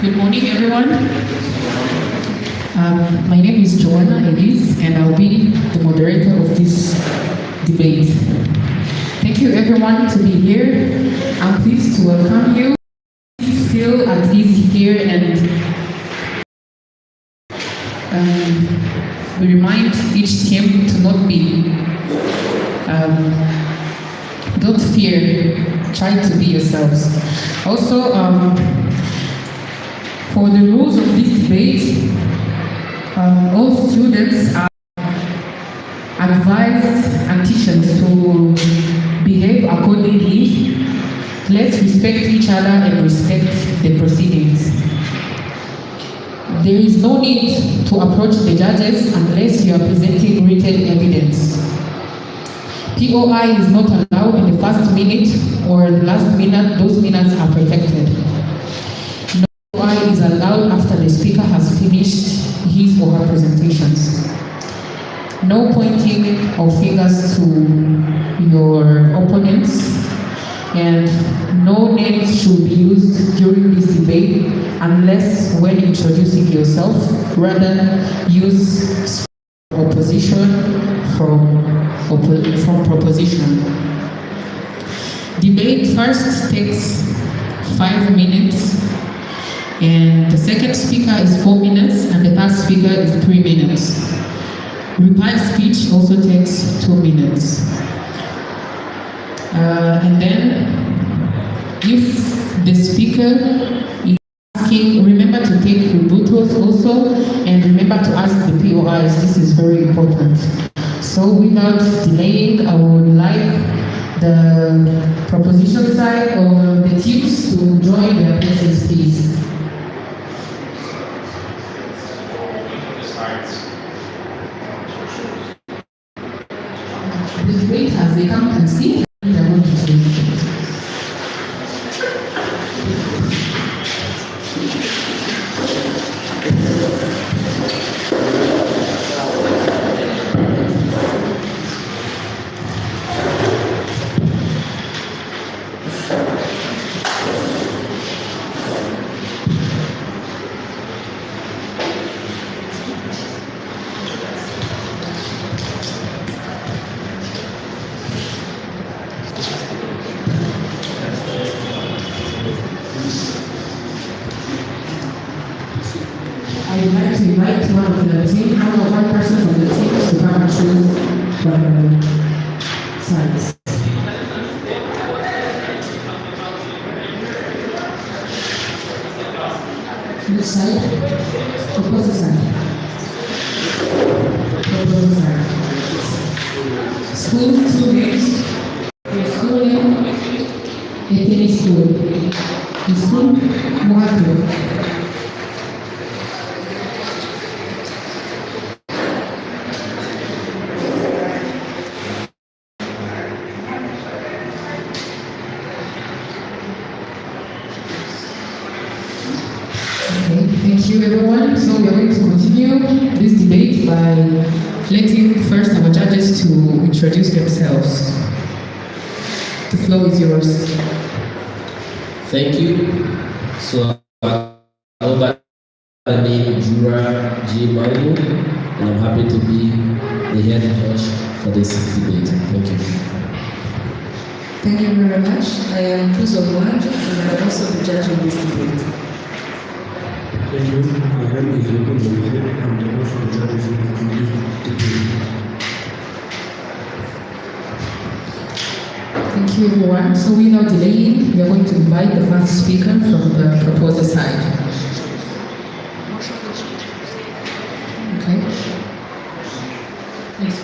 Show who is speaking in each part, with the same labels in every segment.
Speaker 1: Good morning, everyone. My name is Joanna Elise, and I'll be the moderator of this debate. Thank you, everyone, to be here. I'm pleased to welcome you. Please feel at ease here, and we remind each team to not be. Don't fear. Try to be yourselves. Also, for the rules of this debate, all students are advised and teachers to behave accordingly. Let's respect each other and respect the proceedings. There is no need to approach the judges unless you are presenting written evidence. POI is not allowed in the first minute or the last minute. Those minutes are protected. No POI is allowed after the speaker has finished his or her presentations. No pointing of fingers to your opponents, and no names should be used during this debate unless when introducing yourself. Rather, use opposition from proposition. Debate first takes 5 minutes, and the second speaker is 4 minutes, and the third speaker is 3 minutes. Reply speech also takes 2 minutes. And then, if the speaker is asking, remember to take rebuttals also, and remember to ask the POIs. This is very important. So without delaying, I would like the proposition side or the teams to join their places, please. The debate as they come and see, they are going to choose. I would like to invite one of the team, one person from the team to come and choose sides. Which side? Opposite side. Opposite side. School, 2 games. Schooling, a tennis school. The school, Muhato. Thank you, everyone. So we are going to continue this debate by letting first our judges to introduce themselves. The floor is yours.
Speaker 2: Thank you. So I go by the name G.s Muhato, and I'm happy to be the head judge for this debate. Thank you.
Speaker 3: Thank you very much. I am Tuzo Mwaj, and I am also the judge of this debate.
Speaker 4: Thank you. My name is Yoko Debate. I'm the also the judge of this debate.
Speaker 1: Thank you, everyone. So without delaying, we are going to invite the first speaker from the proposer side. Okay. Please.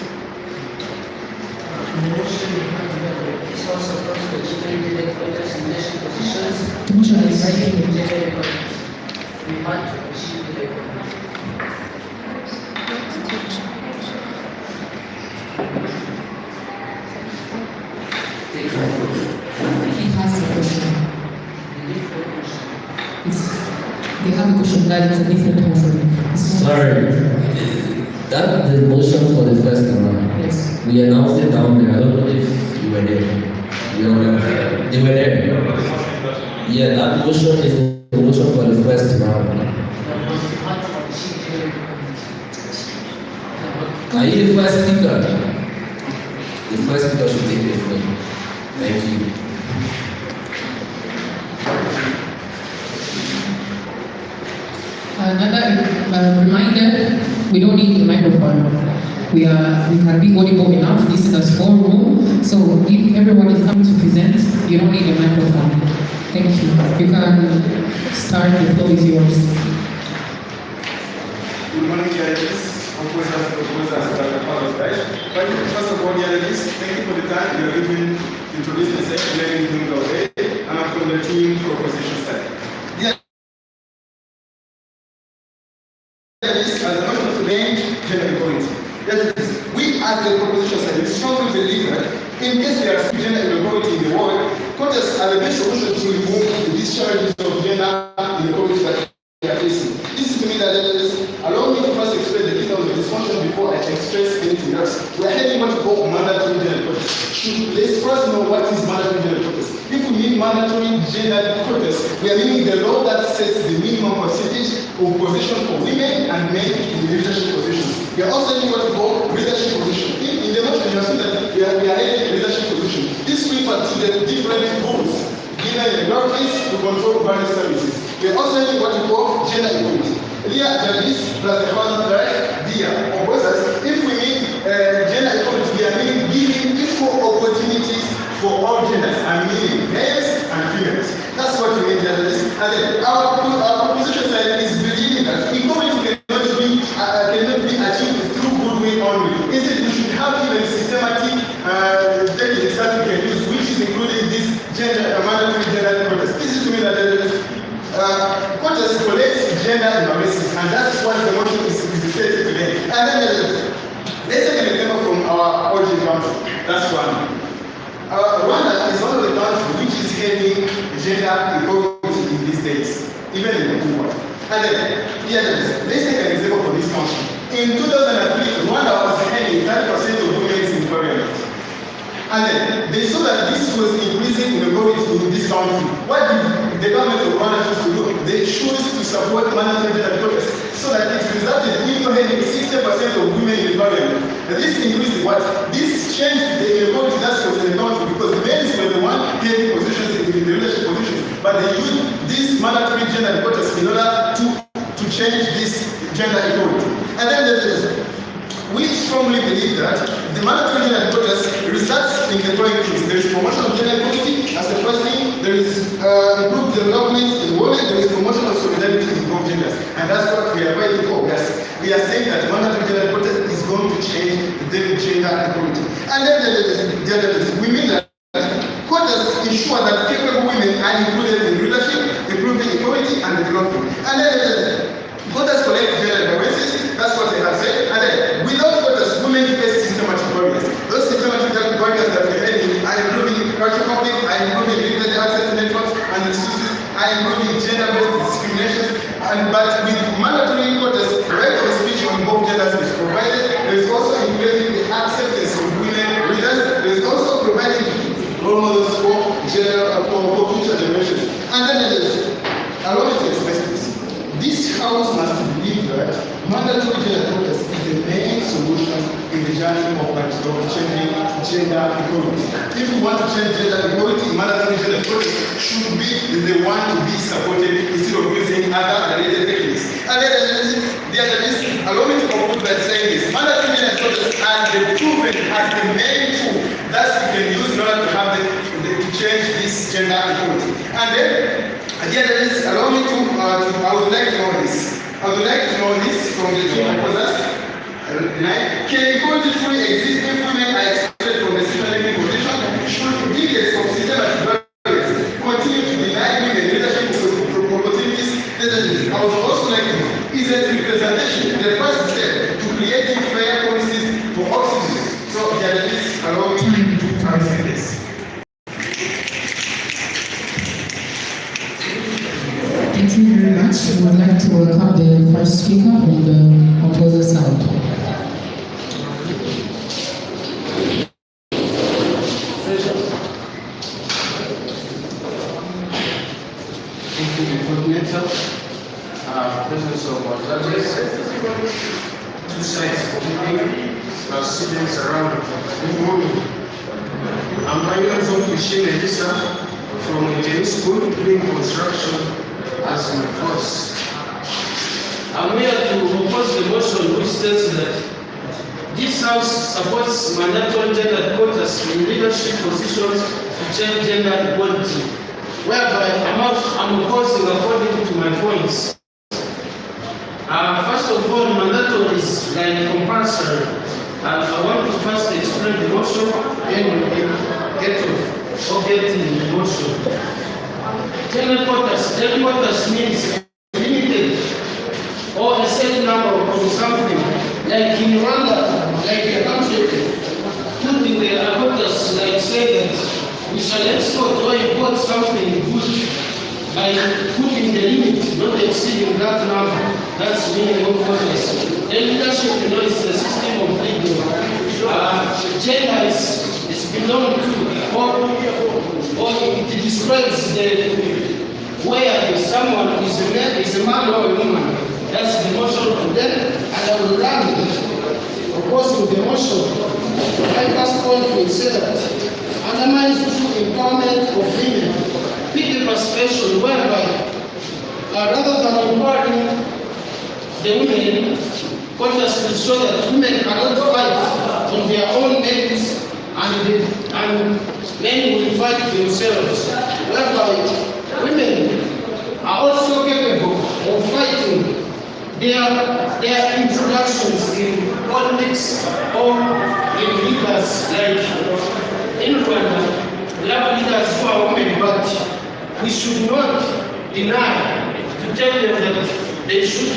Speaker 1: The motion is right. He has a question. They have a question that is a different motion.
Speaker 2: Sorry. That's the motion for the first round.
Speaker 1: Yes.
Speaker 2: We announced it down there. I don't know if you were there. They were there. Yeah, that motion is the motion for the first round? Are you the first speaker? The first speaker should take the floor. Thank you.
Speaker 1: Another reminder, we don't need the microphone. We can be audible enough. This is a small room, so if everyone is coming to present, you don't need a microphone. Thank you. You can start. The floor is yours.
Speaker 5: Good morning, judges, opposers, First of all, judges, thank you for the time you are giving to introduce myself, my name is G.s Muhato Debate, and I'm from the team proposition side. Judges, as a motion to end gender equality. Judges, we as the proposition side, we strongly believe that in case there is gender inequality in the world, quotas are the best solution to remove the discharges of gender inequality that we are facing. This is to me that allow me to first express the details of the dysfunction before I express anything else. We are heading what we call mandatory gender quotas. Let's first know what is mandatory gender quotas. If we mean mandatory gender quotas, we are meaning the law that sets the minimum percentage of position for women and men in leadership positions. We are also doing what we call leadership position. In the motion, you have seen that we are heading leadership position. This refers to the different rules given in the workplace to control various services. We are also doing what we call gender equality. Dear judges, plus the father, dear opposers, if we mean gender equality, we are meaning giving equal opportunities for all genders, and meaning males and females. That's what we mean, judges. And then our proposition side is believing that equality cannot be achieved through goodwill only. Instead, we should have even systematic techniques that we can use, which is including this mandatory gender quotas. This is to me that quotas collects gender imbalances, and that's what the motion is stated today. And then let's take an example from our origin country. That's one. Rwanda is one of the countries which is having gender equality in these days, even in the poor. And then, let's take an example from this country. In 2003, Rwanda was having 30% of women in parliament. And then they saw that this was increasing inequality in this country. What did the government of Rwanda choose to do? They chose to support mandatory gender quotas, so that it resulted in having 60% of women in parliament. And this increased what? This changed the inequality that was in the country, because men were the one taking positions in the leadership positions, but they used these mandatory gender quotas in order to change this gender equality. And then we strongly believe that the mandatory gender quotas results in the following things. There is promotion of gender equality as the first thing. There is improved development in women. There is promotion of solidarity in both genders, and that's what we are fighting for. Yes, we are saying that mandatory gender quota is going to change the gender equality. And then we mean that quotas ensure that capable women are included in leadership, improving equality and development. And then quotas collect gender imbalances. That's what they have said. And then without quotas, women face systematic barriers. Those systematic barriers that we had are improving cultural conflict, are improving limited access to networks and resources, are improving gender-based discrimination. But with mandatory quotas, right of speech on both genders is provided. There is also increasing the acceptance of women leaders. There is also providing role models for future generations. And then allow me to express this. This House must believe that mandatory gender quotas is the main solution in the journey of changing gender equality. If we want to change gender equality, mandatory gender quotas should be the one to be supported instead of using other related techniques. And then allow me to conclude by saying this. Mandatory gender quotas are proven as the main tool that we can use in order to have to change this gender equality. And then allow me to, I would like to know this. I would like to know this from the two proposers. Can equality truly exist if women are excluded from the decision-making position? Should decades of systematic barriers continue to deny women leadership opportunities? I would also like to know, is that representation the first step to creating fair policies for all citizens? So, allow me to answer this.
Speaker 1: Thank you very much. We would like to welcome the first speaker from the opposite side.
Speaker 6: into the continental presence of our judges, two sides of meeting, our students around. Good morning. I'm Manuel Zompushin Elisa from Ujeni School doing construction as my course. I'm here to oppose the motion which states that this House supports mandatory gender quotas in leadership positions to change gender equality, whereby I'm opposing according to my points. First of all, mandatory is like compulsory. I want to first explain the motion, then we'll get in the motion. Gender quotas means limited or a set number of something. Like in Rwanda, like a country, putting the quotas like say that we shall export or import something good by putting the limit, not exceeding that number. That's meaning of quotas. The leadership, is the system of leading. Gender is belong to, or it describes where someone is a man or a woman. That's the motion to them, and I will run opposing the motion. My first point will say that undermines true empowerment of women. Pick a perspective whereby rather than empowering the women, quotas will show that women cannot fight on their own merits and men will fight themselves, whereby women are also capable of fighting their introductions in politics or in leaders. Like in Rwanda, we have leaders who are women, but we should not deny to tell them that they should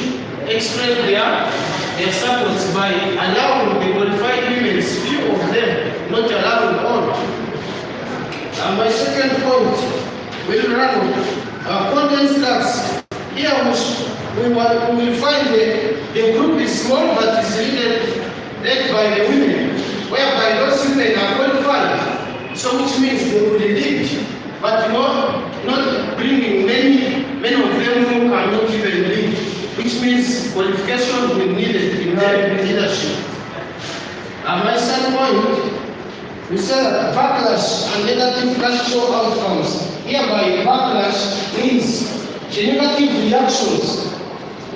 Speaker 6: express their supports by allowing the qualified women, few of them, not allowing all. And my second point will run content stats. Here we will find the group is small but is led by the women, whereby those women are qualified. So which means they will lead, but not bringing many of them who cannot even lead, which means qualification will be needed in their leadership. And my third point, we said that backlash and negative cultural outcomes. Hereby backlash means the negative reactions.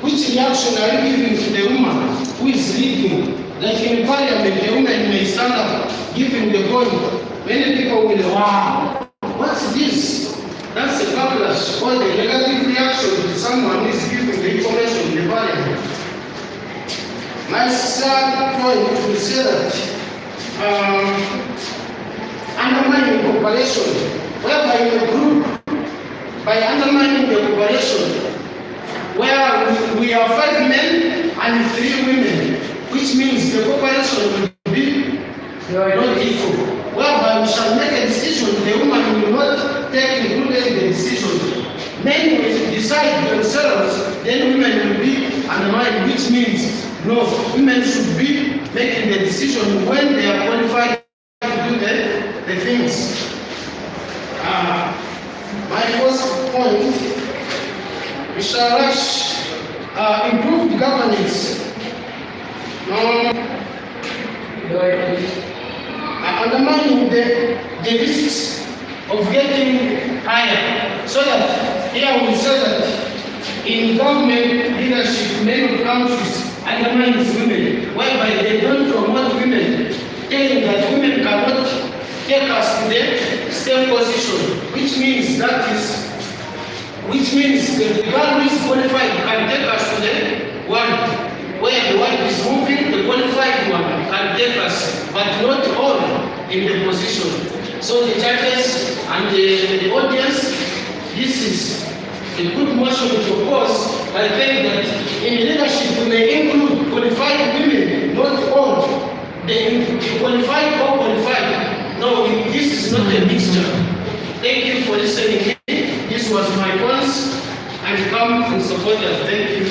Speaker 6: Which reaction are you giving to the woman who is leading? Like in parliament, the woman may stand up giving the point. Many people will, wow, what's this? That's a backlash or the negative reaction to someone who is giving the information in the parliament. My third point will say that undermining cooperation, whereby in the group, by undermining the cooperation, where we are 5 men and 3 women, which means the cooperation will be not equal. Whereby we shall make a decision, the woman will not take included in the decision. Men will decide themselves, then women will be undermined, which means no, women should be making the decision when they are qualified to do the things. My first point, we shall rush improved governance. Undermining the risks of getting higher. So that here we say that in government leadership, many countries undermines women, whereby they don't promote women, telling that women cannot take us to the same position, which means the girl who is qualified can take us to the one where the one is moving, the qualified one can take us, but not all in the position. So the judges and the audience, this is a good motion to oppose by saying that in leadership we may include qualified women, not all. The qualified or qualified. No, this is not a mixture. Thank you for listening. This was my points, and come and support us. Thank you.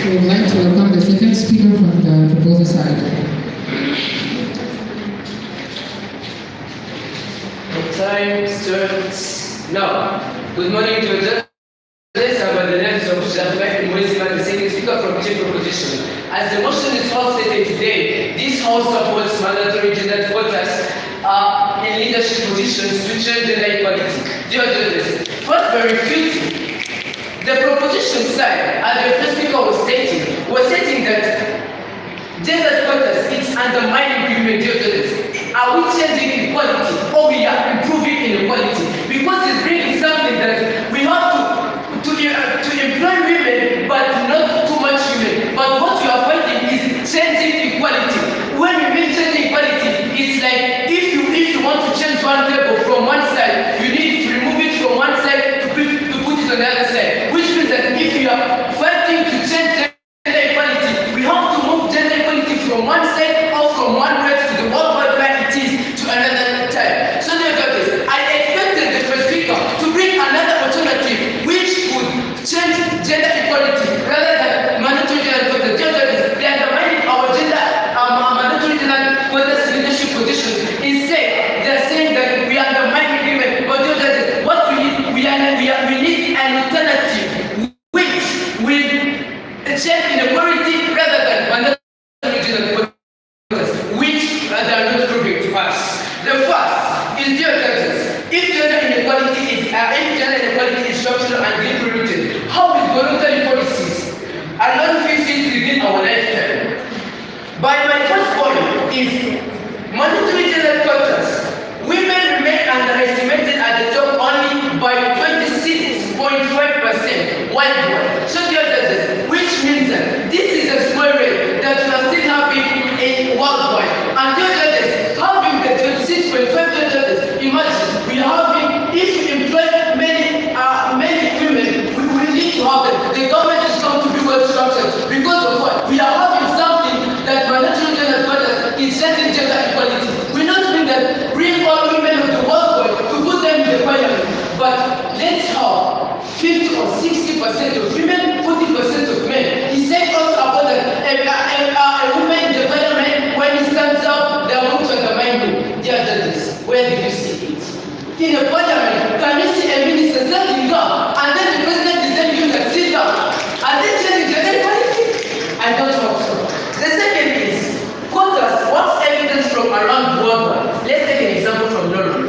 Speaker 1: We would like to welcome the second speaker from the proposal side.
Speaker 7: time starts now. Good morning to you. Let's have the names of Jafet Mwezima, the second speaker from Chief Proposition. As the motion is all stated today, this House supports mandatory gender quotas in leadership positions to change gender equality. Dear judges, first by refuting the proposition side, as the first speaker was stating that gender quotas is undermining women. Dear judges, are we changing equality or we are improving inequality? Because it's bringing something that we have to employ women, but not too much women. But what we are fighting is changing equality. When we mean changing equality, it's like if you want to change one table from one side, you need to remove it from one side to put it on the other side. Which means that if you are fighting to change gender equality, we have to move gender equality from one side or from one right to the worldwide where it is to another time. So therefore, I expected the first speaker to bring another alternative which would change gender equality rather than mandatory gender quotas. They are undermining our mandatory gender quotas leadership positions. Instead, they are saying that we are undermining women. But what we need, we need an alternative which will change inequality rather than mandatory gender quotas, which they are not proving to us. The first is, dear judges, if gender inequality is structural and deeply rooted, how is voluntary policies alone fix it within our lifetime? By my first point is mandatory gender quotas. Women remain underestimated at the top only by 26.5% worldwide. So dear judges, which means that this is a small rate that we are still having in worldwide. And dear judges, having the 26.5 judges, imagine we are having, if we employ many women, we will need to have them. The government is going to be well structured because of what? We are having something that mandatory gender quotas is setting gender equality. We don't mean that bring all women of the world to put them in the parliament, but let's have 50 or 60% of women, 40% of men. He said also about that a woman in the parliament, when he stands up, they are going to undermine him. Dear judges, where did you see it? In the parliament, can you see a minister standing up and then the president is telling you that sit down? Are they changing gender equality? I don't hope so. The second is quotas. What's evidence from around the world? Let's take an example from Norway.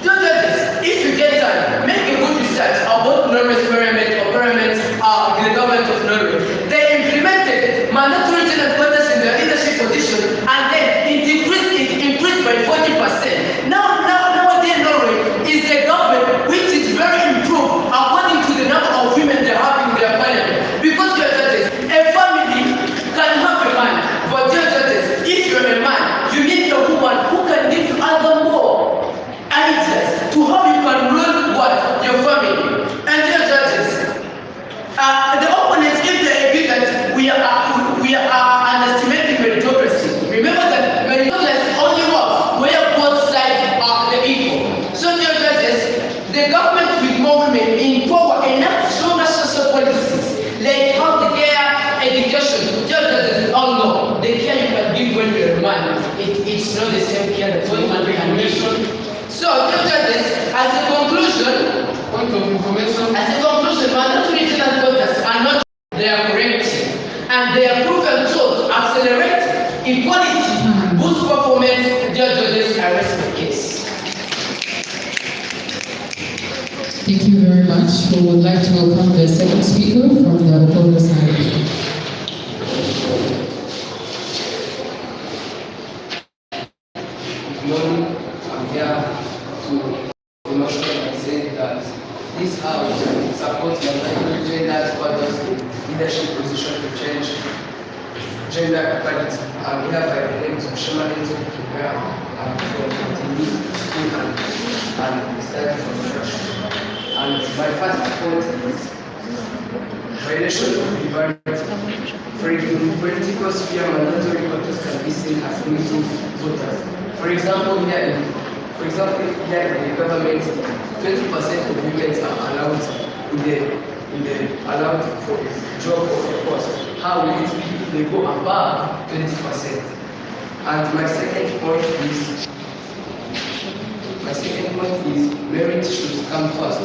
Speaker 7: Dear judges, if you get time, make a good research about Norway's experiment or the government of Norway. They implemented mandatory gender quotas in their leadership position, and then it increased by 40%. Now Norway is a government which is very improved according to the number of women they have in their parliament. Because dear judges, a family can have a man, but dear judges, if you're a man, you need a woman who can give you other more ideas to how you can rule what? Your family. And dear judges, the opponents, if they agree that we are underestimating meritocracy, remember that meritocracy only works where both sides are the equal. So dear judges, the government with more women in power enact stronger social policies like healthcare, education. Dear judges, we all know the care you can give when you're a man, it's not the same care that one man can give. So dear judges, as a conclusion, mandatory gender quotas are not, they are corrective, and they are proven to accelerate equality, boost performance. Dear judges, I rest my case.
Speaker 1: Thank you very much. We would like to welcome the second speaker from the opposing side.
Speaker 7: Good morning. I'm here to demonstrate and say that this House supports mandatory gender quotas leadership position to change gender equality. I'm here by the name of Shemalinzo Kibera. I'm from the school and started from church. And my first point is violation of liberty. For in political sphere, mandatory quotas can be seen as limiting voters. For example, here in the government, 20% of women are allowed for a job or a post. How will it be if they go above 20%? And my second point is The second point is merit should come first.